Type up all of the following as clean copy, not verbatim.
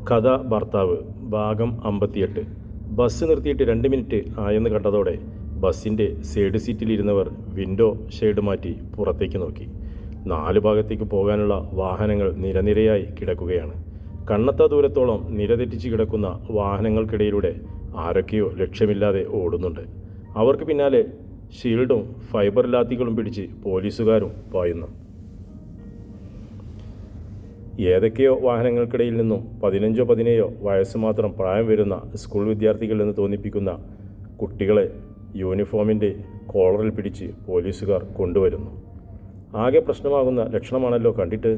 കഥ ഭർത്താവ് ഭാഗം 58. ബസ് നിർത്തിയിട്ട് 2 മിനിറ്റ് ആയെന്ന് കണ്ടതോടെ ബസ്സിൻ്റെ സൈഡ് സീറ്റിലിരുന്നവർ വിൻഡോ ഷെയ്ഡ് മാറ്റി പുറത്തേക്ക് നോക്കി. 4 ഭാഗത്തേക്ക് പോകാനുള്ള വാഹനങ്ങൾ നിരനിരയായി കിടക്കുകയാണ്. കണ്ണെത്താ ദൂരത്തോളം നിരതെറ്റിച്ച് കിടക്കുന്ന വാഹനങ്ങൾക്കിടയിലൂടെ ആരൊക്കെയോ ലക്ഷ്യമില്ലാതെ ഓടുന്നുണ്ട്. അവർക്ക് പിന്നാലെ ഷീൽഡും ഫൈബർ ലാത്തികളും പിടിച്ച് പോലീസുകാരും പായുന്നു. ഏതൊക്കെയോ വാഹനങ്ങൾക്കിടയിൽ നിന്നും 15-17 വയസ്സ് മാത്രം പ്രായം വരുന്ന സ്കൂൾ വിദ്യാർത്ഥികളെന്ന് തോന്നിപ്പിക്കുന്ന കുട്ടികളെ യൂണിഫോമിൻ്റെ കോളറിൽ പിടിച്ച് പോലീസുകാർ കൊണ്ടുവരുന്നു. ആകെ പ്രശ്നമാകുന്ന ലക്ഷണമാണല്ലോ കണ്ടിട്ട്.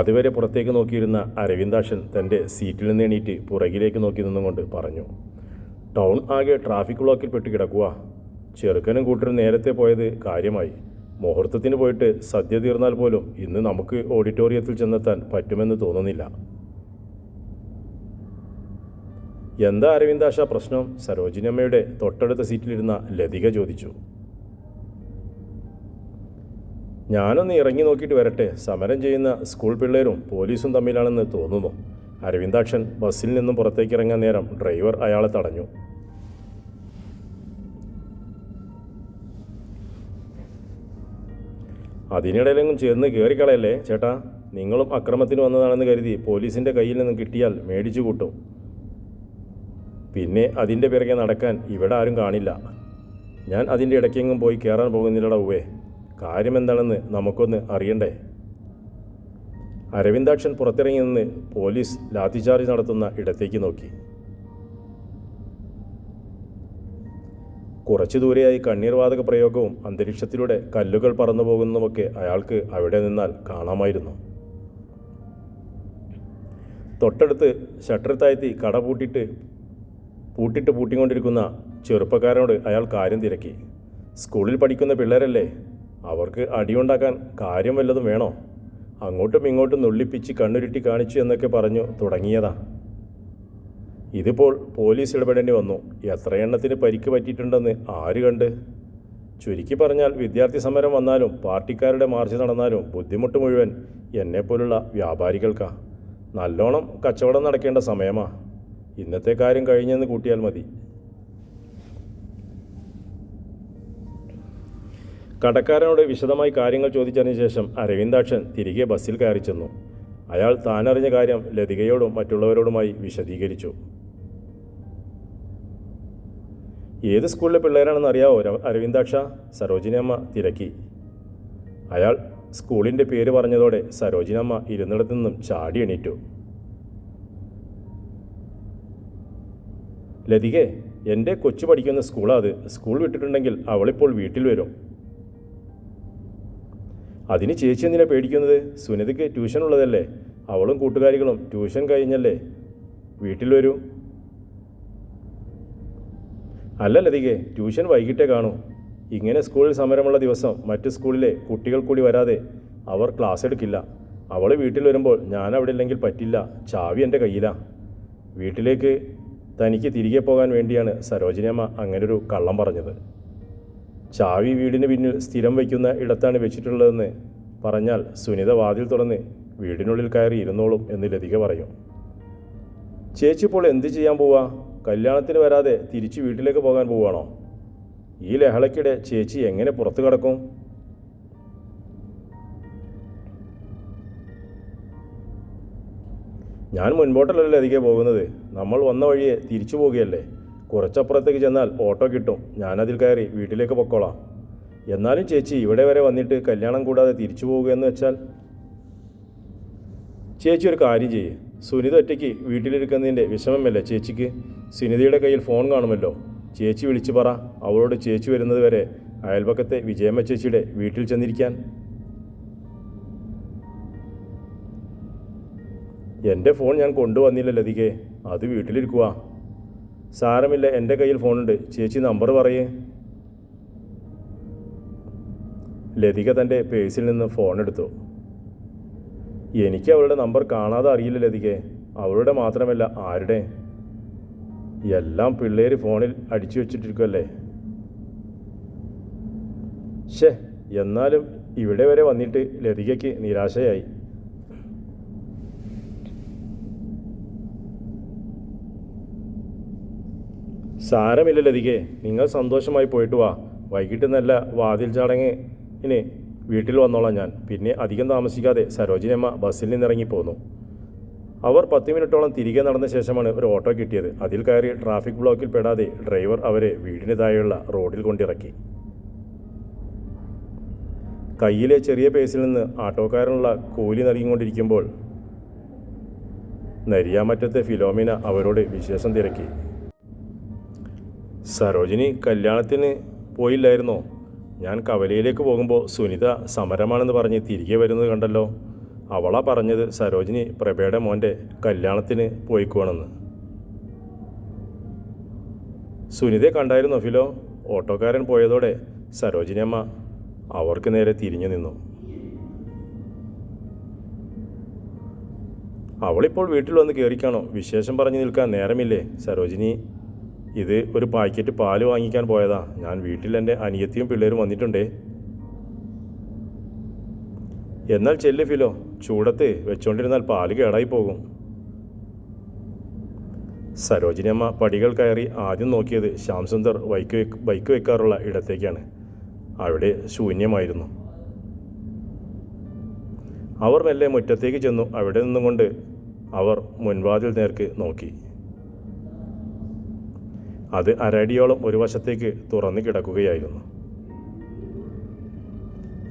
അതുവരെ പുറത്തേക്ക് നോക്കിയിരുന്ന അരവിന്ദാക്ഷൻ തൻ്റെ സീറ്റിൽ നിന്ന് എണീറ്റ് പുറകിലേക്ക് നോക്കി നിന്നുകൊണ്ട് പറഞ്ഞു, ടൗൺ ആകെ ട്രാഫിക് ബ്ലോക്കിൽ പെട്ട് കിടക്കുക. ചെറുക്കനും കൂട്ടരും നേരത്തെ പോയത് കാര്യമായി. മുഹൂർത്തത്തിന് പോയിട്ട് സദ്യ തീർന്നാൽ പോലും ഇന്ന് നമുക്ക് ഓഡിറ്റോറിയത്തിൽ ചെന്നെത്താൻ പറ്റുമെന്ന് തോന്നുന്നില്ല. എന്താ അരവിന്ദാശ പ്രശ്നം? സരോജിനി അമ്മയുടെ തൊട്ടടുത്ത സീറ്റിലിരുന്ന ലതിക ചോദിച്ചു. ഞാനൊന്ന് ഇറങ്ങി നോക്കിയിട്ട് വരട്ടെ. സമരം ചെയ്യുന്ന സ്കൂൾ പിള്ളേരും പോലീസും തമ്മിലാണെന്ന് തോന്നുന്നു. അരവിന്ദാക്ഷൻ ബസ്സിൽ നിന്നും പുറത്തേക്ക് ഇറങ്ങാൻ നേരം ഡ്രൈവർ അയാളെ തടഞ്ഞു. അതിനിടയിലെങ്കിലും ചേർന്ന് കയറിക്കളയല്ലേ ചേട്ടാ. നിങ്ങളും അക്രമത്തിന് വന്നതാണെന്ന് കരുതി പോലീസിൻ്റെ കയ്യിൽ നിന്നും കിട്ടിയാൽ മേടിച്ചു കൂട്ടും. പിന്നെ അതിൻ്റെ പിറകെ നടക്കാൻ ഇവിടെ ആരും കാണില്ല. ഞാൻ അതിൻ്റെ ഇടയ്ക്കെങ്ങും പോയി കയറാൻ പോകുന്നില്ലടാ ഉവ്വേ. കാര്യമെന്താണെന്ന് നമുക്കൊന്ന് അറിയണ്ടേ. അരവിന്ദാക്ഷൻ പുറത്തിറങ്ങി നിന്ന് പോലീസ് ലാത്തിചാർജ് നടത്തുന്ന ഇടത്തേക്ക് നോക്കി. കുറച്ചു ദൂരെയായി കണ്ണീർവാതക പ്രയോഗവും അന്തരീക്ഷത്തിലൂടെ കല്ലുകൾ പറന്നു പോകുന്നതുമൊക്കെ അയാൾക്ക് അവിടെ നിന്നാൽ കാണാമായിരുന്നു. തൊട്ടടുത്ത് ഷട്ടർ താഴ്ത്തി കട പൂട്ടിക്കൊണ്ടിരിക്കുന്ന ചെറുപ്പക്കാരനോട് അയാൾ കാര്യം തിരക്കി. സ്കൂളിൽ പഠിക്കുന്ന പിള്ളേരല്ലേ, അവർക്ക് അടിയുണ്ടാക്കാൻ കാര്യം വല്ലതും വേണോ? അങ്ങോട്ടും ഇങ്ങോട്ടും നുള്ളിപ്പിച്ച് കണ്ണുരുട്ടി കാണിച്ചു എന്നൊക്കെ പറഞ്ഞു തുടങ്ങിയതാ. ഇതിപ്പോൾ പോലീസ് ഇടപെടേണ്ടി വന്നു. എത്ര എണ്ണത്തിന് പരിക്ക് പറ്റിയിട്ടുണ്ടെന്ന് ആര് കണ്ട്? ചുരുക്കി പറഞ്ഞാൽ വിദ്യാർത്ഥി സമരം വന്നാലും പാർട്ടിക്കാരുടെ മാർച്ച് നടന്നാലും ബുദ്ധിമുട്ട് മുഴുവൻ എന്നെപ്പോലുള്ള വ്യാപാരികൾക്കാ. നല്ലോണം കച്ചവടം നടക്കേണ്ട സമയമാ. ഇന്നത്തെ കാര്യം കഴിഞ്ഞെന്ന് കൂട്ടിയാൽ മതി. കടക്കാരനോട് വിശദമായി കാര്യങ്ങൾ ചോദിച്ചതിന് ശേഷം അരവിന്ദാക്ഷൻ തിരികെ ബസ്സിൽ കയറി ചെന്നു. അയാൾ താനറിഞ്ഞ കാര്യം ലതികയോടും മറ്റുള്ളവരോടുമായി വിശദീകരിച്ചു. ഏത് സ്കൂളിലെ പിള്ളേരാണെന്ന് അറിയാവോ അരവിന്ദാക്ഷ? സരോജിനി അമ്മ തിരക്കി. അയാൾ സ്കൂളിൻ്റെ പേര് പറഞ്ഞതോടെ സരോജിനി അമ്മ ഇരുന്നിടത്തു നിന്നും ചാടി എണീറ്റു. ലതികേ, എൻ്റെ കൊച്ചു പഠിക്കുന്ന സ്കൂളാ അത്. സ്കൂൾ വിട്ടിട്ടുണ്ടെങ്കിൽ അവളിപ്പോൾ വീട്ടിൽ വരും. അതിന് ചേച്ചി എന്തിനാ പേടിക്കുന്നത്? സുനിതയ്ക്ക് ട്യൂഷൻ ഉള്ളതല്ലേ. അവളും കൂട്ടുകാരികളും ട്യൂഷൻ കഴിഞ്ഞല്ലേ വീട്ടിൽ വരൂ. അല്ല ലതികെ, ട്യൂഷൻ വൈകിട്ടേ കാണൂ. ഇങ്ങനെ സ്കൂളിൽ സമരമുള്ള ദിവസം മറ്റ് സ്കൂളിലെ കുട്ടികൾ കൂടി വരാതെ അവർ ക്ലാസ് എടുക്കില്ല. അവൾ വീട്ടിൽ വരുമ്പോൾ ഞാൻ അവിടെ ഇല്ലെങ്കിൽ പറ്റില്ല. ചാവി എൻ്റെ കയ്യിലാണ്. വീട്ടിലേക്ക് തനിക്ക് തിരികെ പോകാൻ വേണ്ടിയാണ് സരോജിനി അമ്മ അങ്ങനൊരു കള്ളം പറഞ്ഞത്. ചാവി വീടിന് പിന്നിൽ സ്ഥിരം വയ്ക്കുന്ന ഇടത്താണ് വെച്ചിട്ടുള്ളതെന്ന് പറഞ്ഞാൽ സുനിത വാതിൽ തുറന്ന് വീടിനുള്ളിൽ കയറി ഇരുന്നോളും എന്ന് ലതിക പറയും. ചേച്ചി ഇപ്പോൾ എന്ത് ചെയ്യാൻ പോവാ? കല്യാണത്തിന് വരാതെ തിരിച്ച് വീട്ടിലേക്ക് പോകാൻ പോവുകയാണോ? ഈ ലഹളയ്ക്കിടെ ചേച്ചി എങ്ങനെ പുറത്തു കടക്കും? ഞാൻ മുൻപോട്ടല്ലല്ലോ അധികം പോകുന്നത്. നമ്മൾ വന്ന വഴിയെ തിരിച്ചു പോവുകയല്ലേ. കുറച്ചപ്പുറത്തേക്ക് ചെന്നാൽ ഓട്ടോ കിട്ടും. ഞാനതിൽ കയറി വീട്ടിലേക്ക് പൊക്കോളാം. എന്നാലും ചേച്ചി ഇവിടെ വരെ വന്നിട്ട് കല്യാണം കൂടാതെ തിരിച്ചു പോവുകയെന്ന് വെച്ചാൽ? ചേച്ചി ഒരു കാര്യം ചെയ്യേ. സുനിത ഒറ്റയ്ക്ക് വീട്ടിലിരിക്കുന്നതിൻ്റെ വിഷമമല്ലേ ചേച്ചിക്ക്? സുനിതയുടെ കയ്യിൽ ഫോൺ കാണുമല്ലോ. ചേച്ചി വിളിച്ചു പറ അവളോട് ചേച്ചി വരുന്നത് വരെ അയൽപക്കത്തെ വിജയമ്മ ചേച്ചിയുടെ വീട്ടിൽ ചെന്നിരിക്കാൻ. എൻ്റെ ഫോൺ ഞാൻ കൊണ്ടുവന്നില്ല ലതികേ, അത് വീട്ടിലിരിക്കുക. സാരമില്ല, എൻ്റെ കയ്യിൽ ഫോണുണ്ട്. ചേച്ചി നമ്പർ പറയേ. ലതിക തൻ്റെ പേഴ്സിൽ നിന്ന് ഫോൺ എടുത്തു. എനിക്ക് അവളുടെ നമ്പർ കാണാതെ അറിയില്ല ലതികെ. അവളുടെ മാത്രമല്ല, ആരുടെ? എല്ലാം പിള്ളേർ ഫോണിൽ അടിച്ചു വെച്ചിട്ടിരിക്കുമല്ലേ. എന്നാലും ഇവിടെ വരെ വന്നിട്ട് ലതികയ്ക്ക് നിരാശയായി. സാരമില്ല ലതികെ, നിങ്ങൾ സന്തോഷമായി പോയിട്ട് വാ. വൈകിട്ട് നല്ല വാതിൽ ചടങ്ങിന് വീട്ടിൽ വന്നോളാം ഞാൻ. പിന്നെ അധികം താമസിക്കാതെ സരോജിനിയമ്മ ബസ്സിൽ നിന്നിറങ്ങിപ്പോന്നു. അവർ 10 മിനിറ്റോളം തിരികെ നടന്ന ശേഷമാണ് ഒരു ഓട്ടോ കിട്ടിയത്. അതിൽ കയറി ട്രാഫിക് ബ്ലോക്കിൽ പെടാതെ ഡ്രൈവർ അവരെ വീടിന് താഴെയുള്ള റോഡിൽ കൊണ്ടിറക്കി. കയ്യിലെ ചെറിയ പേസിൽ നിന്ന് ആട്ടോക്കാരനുള്ള കൂലി നൽകിക്കൊണ്ടിരിക്കുമ്പോൾ നരിയാമറ്റത്തെ ഫിലോമിന അവരോട് വിശേഷം തിരക്കി. സരോജിനി കല്യാണത്തിന് പോയില്ലായിരുന്നോ? ഞാൻ കവലയിലേക്ക് പോകുമ്പോൾ സുനിത സമരമാണെന്ന് പറഞ്ഞ് തിരികെ വരുന്നത് കണ്ടല്ലോ. അവളാ പറഞ്ഞത് സരോജിനി പ്രഭയുടെ മോൻ്റെ കല്യാണത്തിന് പോയിക്കുവാണെന്ന്. സുനിതയെ കണ്ടായിരുന്നോ ഫിലോ? ഓട്ടോക്കാരൻ പോയതോടെ സരോജിനിയമ്മ അവർക്ക് നേരെ തിരിഞ്ഞു നിന്നു. അവളിപ്പോൾ വീട്ടിൽ വന്ന് കയറിക്കാണോ? വിശേഷം പറഞ്ഞു നിൽക്കാൻ നേരമില്ലേ സരോജിനി? ഇത് ഒരു പാക്കറ്റ് പാല് വാങ്ങിക്കാൻ പോയതാ. ഞാൻ വീട്ടിൽ എൻ്റെ അനിയത്തിയും പിള്ളേരും വന്നിട്ടുണ്ടേ. എന്നാൽ ചെല്ല് ഫിലോ, ചൂടത്ത് വെച്ചോണ്ടിരുന്നാൽ പാല് കേടായി പോകും. സരോജിനിയമ്മ പടികൾ കയറി ആദ്യം നോക്കിയത് ശ്യാം സുന്ദർ ബൈക്ക് വെക്കാറുള്ള ഇടത്തേക്കാണ്. അവിടെ ശൂന്യമായിരുന്നു. അവർ മെല്ലെ മുറ്റത്തേക്ക് ചെന്നു. അവിടെ നിന്നുകൊണ്ട് അവർ മുൻവാതിൽ നേർക്ക് നോക്കി. അത് അരടിയോളം ഒരു വശത്തേക്ക് തുറന്നു കിടക്കുകയായിരുന്നു.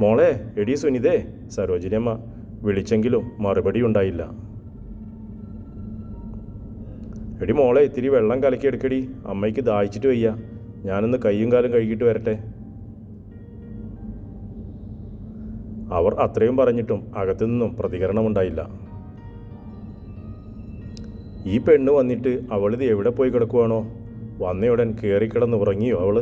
മോളെ, എടി സുനിതേ, സരോജിനിയമ്മ വിളിച്ചെങ്കിലും മറുപടി ഉണ്ടായില്ല. എടി മോളെ, ഇത്തിരി വെള്ളം കലക്കി എടുക്കടി. അമ്മയ്ക്ക് ദാഹിച്ചിട്ട് വയ്യ. ഞാനൊന്ന് കയ്യും കാലും കഴുകിയിട്ട് വരട്ടെ. അവർ അത്രയും പറഞ്ഞിട്ടും അകത്തുനിന്നും പ്രതികരണമുണ്ടായില്ല. ഈ പെണ്ണ് വന്നിട്ട് അവളിത് എവിടെ പോയി കിടക്കുവാണോ? വന്നയുടൻ കയറിക്കിടന്ന് ഉറങ്ങിയോ അവള്?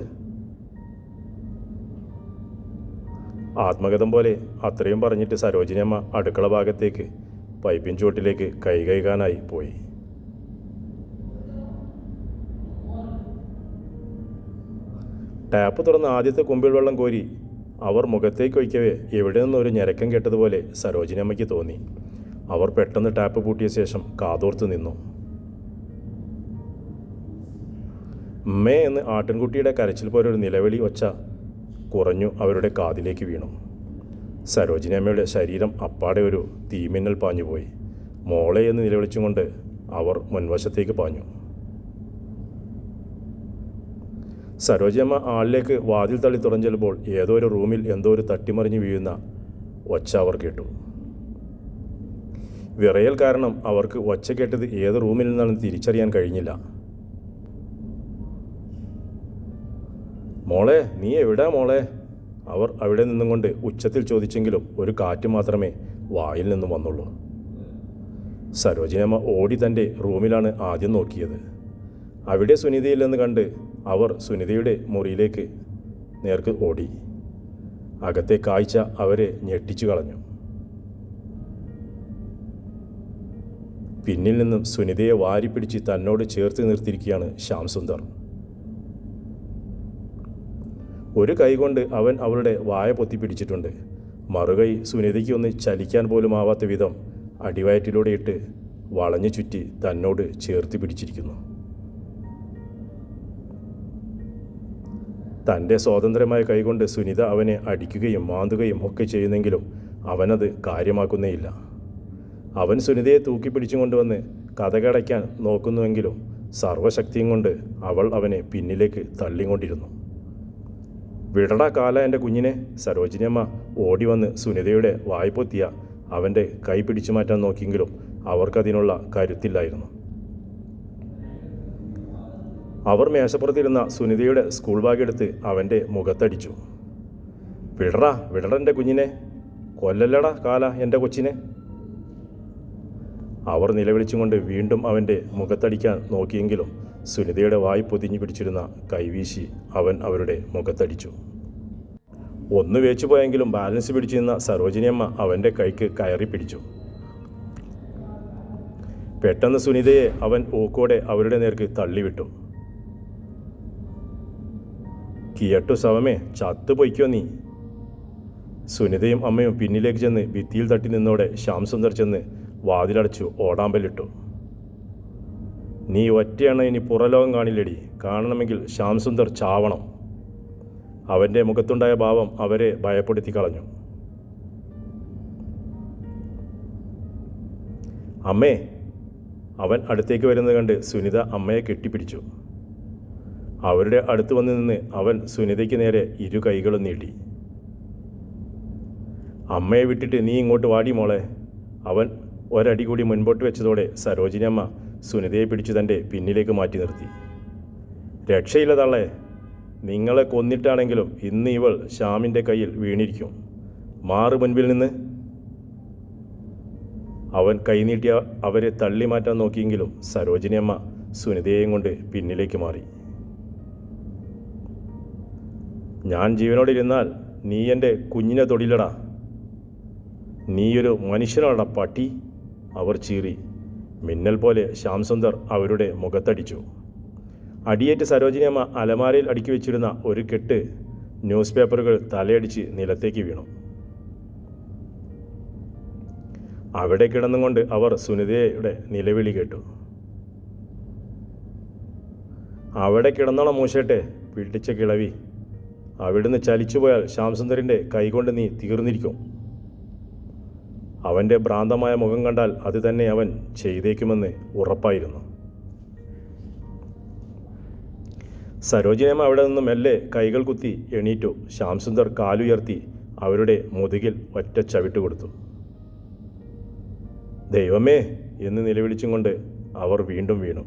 ആത്മഗതം പോലെ അത്രയും പറഞ്ഞിട്ട് സരോജിനിയമ്മ അടുക്കള ഭാഗത്തേക്ക് പൈപ്പിൻ ചുവട്ടിലേക്ക് കൈ കഴുകാനായി പോയി. ടാപ്പ് തുറന്ന് ആദ്യത്തെ കുമ്പിൾ വെള്ളം കോരി അവർ മുഖത്തേക്ക് ഒഴിക്കവേ എവിടെ നിന്നൊരു ഞരക്കം കേട്ടതുപോലെ സരോജിനിയമ്മയ്ക്ക് തോന്നി. അവർ പെട്ടെന്ന് ടാപ്പ് പൂട്ടിയ ശേഷം കാതോർത്ത് നിന്നു. അമ്മേ എന്ന് ആട്ടിൻകുട്ടിയുടെ കരച്ചിൽ പോലെ ഒരു നിലവിളി ഒച്ച കുറഞ്ഞു അവരുടെ കാതിലേക്ക് വീണു. സരോജിനിയമ്മയുടെ ശരീരം അപ്പാടെ ഒരു തീമിന്നൽ പാഞ്ഞുപോയി. മോളെ എന്ന് നിലവിളിച്ചുകൊണ്ട് അവർ മുൻവശത്തേക്ക് പാഞ്ഞു. സരോജിനിയമ്മ ആളിലേക്ക് വാതിൽ തള്ളി തുറഞ്ഞെല്ലുമ്പോൾ ഏതോ ഒരു റൂമിൽ എന്തോ ഒരു തട്ടിമറിഞ്ഞ് വീഴുന്ന ഒച്ച അവർ കേട്ടു. വിറയൽ കാരണം അവർക്ക് ഒച്ച കേട്ടത് ഏത് റൂമിൽ നിന്നാണെന്ന് തിരിച്ചറിയാൻ കഴിഞ്ഞില്ല. മോളെ, നീ എവിടാ മോളെ? അവർ അവിടെ നിന്നും കൊണ്ട് ഉച്ചത്തിൽ ചോദിച്ചെങ്കിലും ഒരു കാറ്റ് മാത്രമേ വായിൽ നിന്നും വന്നുള്ളൂ. സരോജിനിയമ്മ ഓടി തൻ്റെ റൂമിലാണ് ആദ്യം നോക്കിയത്. അവിടെ സുനിതയില്ലെന്ന് കണ്ട് അവർ സുനിതയുടെ മുറിയിലേക്ക് നേർക്ക് ഓടി. അകത്തെ കാഴ്ച അവരെ ഞെട്ടിച്ചു കളഞ്ഞു. പിന്നിൽ നിന്നും സുനിതയെ വാരിപ്പിടിച്ച് തന്നോട് ചേർത്ത് നിർത്തിയിരിക്കുകയാണ് ശ്യാം സുന്ദർ. ഒരു കൈകൊണ്ട് അവൻ അവളുടെ വായ പൊത്തിപ്പിടിച്ചിട്ടുണ്ട്. മറുകൈ സുനിതയ്ക്ക് ഒന്ന് ചലിക്കാൻ പോലും ആവാത്ത വിധം അടിവയറ്റിലൂടെ ഇട്ട് വളഞ്ഞു ചുറ്റി തന്നോട് ചേർത്ത് പിടിച്ചിരിക്കുന്നു. തൻ്റെ സ്വതന്ത്രമായ കൈകൊണ്ട് സുനിത അവനെ അടിക്കുകയും മാന്തുകയും ഒക്കെ ചെയ്യുന്നെങ്കിലും അവനത് കാര്യമാക്കുന്നേയില്ല. അവൻ സുനിതയെ തൂക്കിപ്പിടിച്ചും കൊണ്ടുവന്ന് കഥകടയ്ക്കാൻ നോക്കുന്നുവെങ്കിലും സർവശക്തിയും കൊണ്ട് അവൾ അവനെ പിന്നിലേക്ക് തള്ളിക്കൊണ്ടിരുന്നു. വിടടാ കാല എൻ്റെ കുഞ്ഞിനെ. സരോജിനിയമ്മ ഓടി വന്ന് സുനിതയുടെ വായ്പൊത്തിയ അവൻ്റെ കൈ പിടിച്ചു മാറ്റാൻ നോക്കിയെങ്കിലും അവർക്കതിനുള്ള കരുത്തില്ലായിരുന്നു. അവർ മേശപ്പുറത്തിരുന്ന സുനിതയുടെ സ്കൂൾ ബാഗ് എടുത്ത് അവൻ്റെ മുഖത്തടിച്ചു. വിടടാ എൻ്റെ കുഞ്ഞിനെ. കൊല്ലല്ലടാ കാല എൻ്റെ കൊച്ചിനെ. അവർ നിലവിളിച്ചുകൊണ്ട് വീണ്ടും അവൻ്റെ മുഖത്തടിക്കാൻ നോക്കിയെങ്കിലും സുനിതയുടെ വായ് പൊതിഞ്ഞു പിടിച്ചിരുന്ന കൈവീശി അവൻ അവരുടെ മുഖത്തടിച്ചു. ഒന്ന് വേച്ചു പോയെങ്കിലും ബാലൻസ് പിടിച്ചിരുന്ന സരോജിനിയമ്മ അവൻ്റെ കൈക്ക് കയറി പിടിച്ചു. പെട്ടെന്ന് സുനിതയെ അവൻ ഊക്കോടെ അവരുടെ നേർക്ക് തള്ളിവിട്ടു. കിയട്ടു ശവമേ, ചത്തു പൊയ്ക്കോ നീ. സുനിതയും അമ്മയും പിന്നിലേക്ക് ചെന്ന് ഭിത്തിയിൽ തട്ടി നിന്നോടെ ശ്യാം സുന്ദർ ചെന്ന് വാതിലടച്ചു ഓടാമ്പലിട്ടു. നീ ഒറ്റയെണ്ണ ഇനി പുറലോകം കാണില്ലടി. കാണണമെങ്കിൽ ശ്യാം സുന്ദർ ചാവണം. അവൻ്റെ മുഖത്തുണ്ടായ ഭാവം അവരെ ഭയപ്പെടുത്തി കളഞ്ഞു. അമ്മേ, അവൻ അടുത്തേക്ക് വരുന്നത് കണ്ട് സുനിത അമ്മയെ കെട്ടിപ്പിടിച്ചു. അവരുടെ അടുത്ത് വന്ന് നിന്ന് അവൻ സുനിതയ്ക്ക് നേരെ ഇരു കൈകളും നീട്ടി. അമ്മയെ വിട്ടിട്ട് നീ ഇങ്ങോട്ട് വാടി മോളെ. അവൻ ഒരടി കൂടി മുൻപോട്ട് വെച്ചതോടെ സരോജിനി അമ്മ സുനിതയെ പിടിച്ചു തൻ്റെ പിന്നിലേക്ക് മാറ്റി നിർത്തി. രക്ഷയില്ല തള്ളേ. നിങ്ങളെ കൊന്നിട്ടാണെങ്കിലും ഇന്ന് ഇവൾ ശ്യാമിൻ്റെ കയ്യിൽ വീണിരിക്കും. മാറ് മുൻപിൽ നിന്ന്. അവൻ കൈനീട്ടിയ അവരെ തള്ളി മാറ്റാൻ നോക്കിയെങ്കിലും സരോജിനി അമ്മ സുനിതയെയും കൊണ്ട് പിന്നിലേക്ക് മാറി. ഞാൻ ജീവനോടിരുന്നാൽ നീ എൻ്റെ കുഞ്ഞിനെ തൊടില്ലടാ. നീയൊരു മനുഷ്യനാടാ പട്ടി. അവർ ചീറി. മിന്നൽ പോലെ ശ്യാം സുന്ദർ അവരുടെ മുഖത്തടിച്ചു. അടിയേറ്റ് സരോജിനി അമ്മ അലമാരയിൽ അടുക്കി വെച്ചിരുന്ന ഒരു കെട്ട് ന്യൂസ് പേപ്പറുകൾ തലയടിച്ച് നിലത്തേക്ക് വീണു. അവിടെ കിടന്നുകൊണ്ട് അവർ സുനിതയുടെ നിലവിളി കേട്ടു. അവിടെ കിടന്നോളം മൂശട്ടെ പിടിച്ച കിളവി. അവിടുന്ന് ചലിച്ചുപോയാൽ ശ്യാം സുന്ദറിൻ്റെ കൈകൊണ്ട് നീ തീർന്നിരിക്കും. അവൻ്റെ ഭ്രാന്തമായ മുഖം കണ്ടാൽ അത് തന്നെ അവൻ ചെയ്തേക്കുമെന്ന് ഉറപ്പായിരുന്നു. സരോജിനിയമ്മ അവിടെ നിന്നും മെല്ലെ കൈകൾ കുത്തി എണീറ്റു. ശ്യാം സുന്ദർ കാലുയർത്തി അവരുടെ മുതുകിൽ ഒറ്റ ചവിട്ട് കൊടുത്തു. ദൈവമേ എന്ന് നിലവിളിച്ചും കൊണ്ട് അവർ വീണ്ടും വീണു.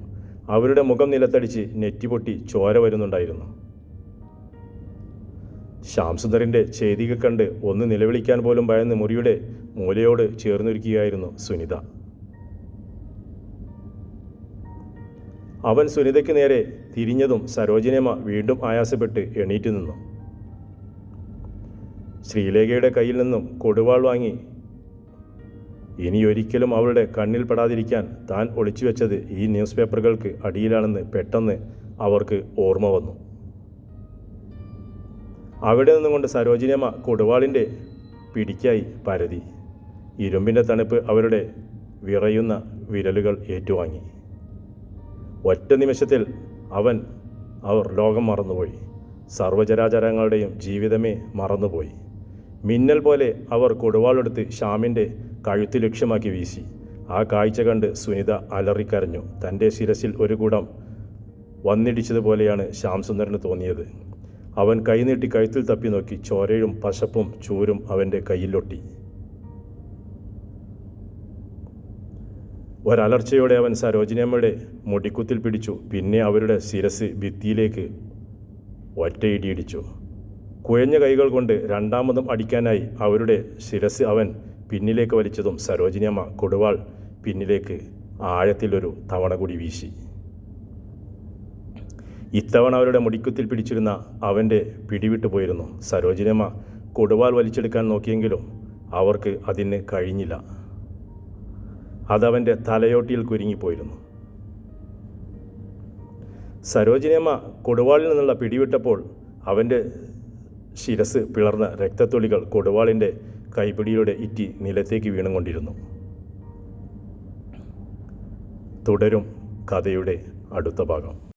അവരുടെ മുഖം നിലത്തടിച്ച് നെറ്റിപൊട്ടി ചോര വരുന്നുണ്ടായിരുന്നു. ശ്യാം സുന്ദറിൻ്റെ ചെയ്തികൾ കണ്ട് ഒന്ന് നിലവിളിക്കാൻ പോലും ഭയന്ന് മുറിയുടെ മൂലയോട് ചേർന്നിരിക്കുകയായിരുന്നു സുനിത. അവൻ സുനിതയ്ക്ക് നേരെ തിരിഞ്ഞതും സരോജിനിയമ്മ വീണ്ടും ആയാസപ്പെട്ട് എണീറ്റ് നിന്നു. ശ്രീലേഖയുടെ കയ്യിൽ നിന്നും കൊടുവാൾ വാങ്ങി ഇനിയൊരിക്കലും അവളുടെ കണ്ണിൽ പെടാതിരിക്കാൻ താൻ ഒളിച്ചു വെച്ചത് ഈ ന്യൂസ് പേപ്പറുകൾക്ക് അടിയിലാണെന്ന് പെട്ടെന്ന് അവർക്ക് ഓർമ്മ വന്നു. അവിടെ നിന്നുകൊണ്ട് സരോജിനിയമ്മ കൊടുവാളിൻ്റെ പിടിക്കായി പരതി. ഇരുമ്പിൻ്റെ തണുപ്പ് അവരുടെ വിറയുന്ന വിരലുകൾ ഏറ്റുവാങ്ങി. ഒറ്റ നിമിഷത്തിൽ അവർ ലോകം മറന്നുപോയി. സർവ്വചരാചരങ്ങളുടെയും ജീവിതമേ മറന്നുപോയി. മിന്നൽ പോലെ അവർ കൊടുവാളെടുത്ത് ശ്യാമിൻ്റെ കഴുത്ത് ലക്ഷ്യമാക്കി വീശി. ആ കാഴ്ച കണ്ട് സുനിത അലറിക്കരഞ്ഞു. തൻ്റെ ശിരസിൽ ഒരു കുടം വന്നിടിച്ചതുപോലെയാണ് ശ്യാം സുന്ദറിന് തോന്നിയത്. അവൻ കൈനീട്ടി കഴുത്തിൽ തപ്പി നോക്കി. ചോരയും പശപ്പും ചൂരും അവൻ്റെ കയ്യിലൊട്ടി. ഒരലർച്ചയോടെ അവൻ സരോജിനിയമ്മയുടെ മുടിക്കുത്തിൽ പിടിച്ചു. പിന്നെ അവരുടെ ശിരസ് ഭിത്തിയിലേക്ക് ഒറ്റയിടിയിടിച്ചു. കുഴഞ്ഞ കൈകൾ കൊണ്ട് രണ്ടാമതും അടിക്കാനായി അവരുടെ ശിരസ് അവൻ പിന്നിലേക്ക് വലിച്ചതും സരോജിനിയമ്മ കൊടുവാൾ പിന്നിലേക്ക് ആഴത്തിലൊരു തവണ കൂടി വീശി. ഇത്തവണ അവരുടെ മുടിക്കുത്തിൽ പിടിച്ചിരുന്ന അവൻ്റെ പിടിവിട്ടു പോയിരുന്നു. സരോജിനിയമ്മ കൊടുവാൾ വലിച്ചെടുക്കാൻ നോക്കിയെങ്കിലും അവർക്ക് അതിന് കഴിഞ്ഞില്ല. അതവൻ്റെ തലയോട്ടിയിൽ കുരുങ്ങിപ്പോയിരുന്നു. സരോജിനിയമ്മ കൊടുവാളിൽ നിന്നുള്ള പിടിവിട്ടപ്പോൾ അവൻ്റെ ശിരസ് പിളർന്ന രക്തത്തുള്ളികൾ കൊടുവാളിൻ്റെ കൈപ്പിടിയിലൂടെ ഇറ്റി നിലത്തേക്ക് വീണുകൊണ്ടിരുന്നു. തുടരും കഥയുടെ അടുത്ത ഭാഗം.